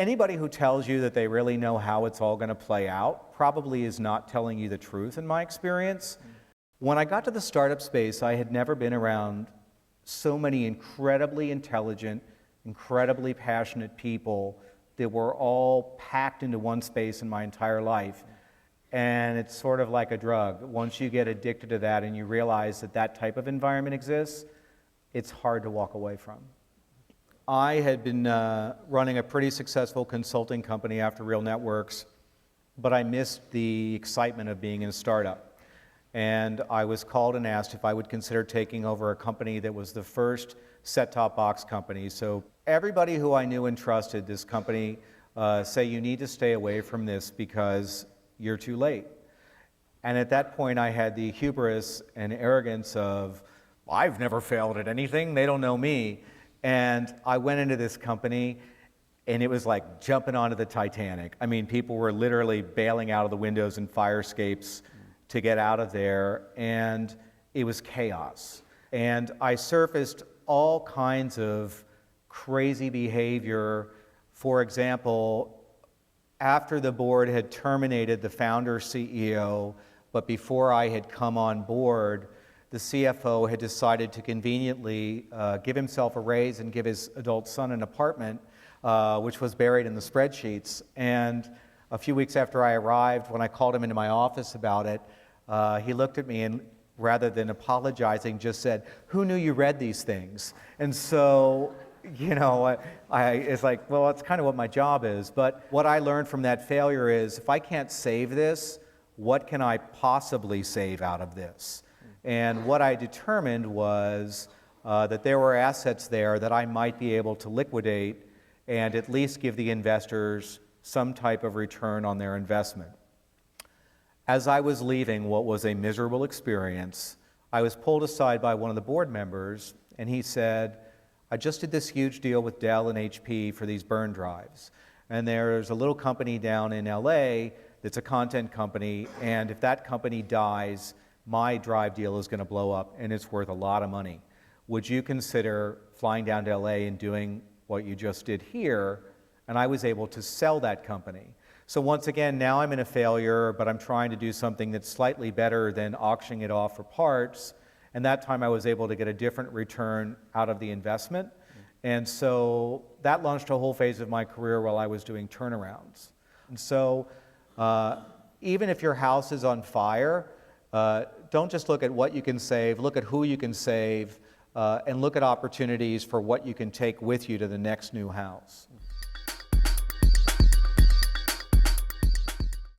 Anybody who tells you that they really know how it's all going to play out probably is not telling you the truth in my experience. When I got to the startup space, I had never been around so many incredibly intelligent, incredibly passionate people that were all packed into one space in my entire life. And it's sort of like a drug. Once you get addicted to that and you realize that that type of environment exists, it's hard to walk away from. I had been running a pretty successful consulting company after RealNetworks, but I missed the excitement of being in a startup. And I was called and asked if I would consider taking over a company that was the first set-top box company. So everybody who I knew and trusted this company say, you need to stay away from this because you're too late. And at that point I had the hubris and arrogance of, I've never failed at anything, they don't know me. And I went into this company and it was like jumping onto the Titanic. I mean, people were literally bailing out of the windows and fire escapes to get out of there, and it was chaos. And I surfaced all kinds of crazy behavior. For example, after the board had terminated the founder CEO, but before I had come on board, the CFO had decided to conveniently give himself a raise and give his adult son an apartment, which was buried in the spreadsheets. And a few weeks after I arrived, when I called him into my office about it, he looked at me and rather than apologizing, just said, "Who knew you read these things?" And so, you know, it's like, well, that's kind of what my job is. But what I learned from that failure is, if I can't save this, what can I possibly save out of this? And what I determined was that there were assets there that I might be able to liquidate and at least give the investors some type of return on their investment. As I was leaving what was a miserable experience, I was pulled aside by one of the board members, and he said, I just did this huge deal with Dell and HP for these burn drives. And there's a little company down in LA that's a content company, and if that company dies, my drive deal is going to blow up, and it's worth a lot of money. Would you consider flying down to LA and doing what you just did here? And I was able to sell that company. So once again, now I'm in a failure, but I'm trying to do something that's slightly better than auctioning it off for parts. And that time I was able to get a different return out of the investment. And so that launched a whole phase of my career while I was doing turnarounds. And so even if your house is on fire, don't just look at what you can save, look at who you can save, and look at opportunities for what you can take with you to the next new house.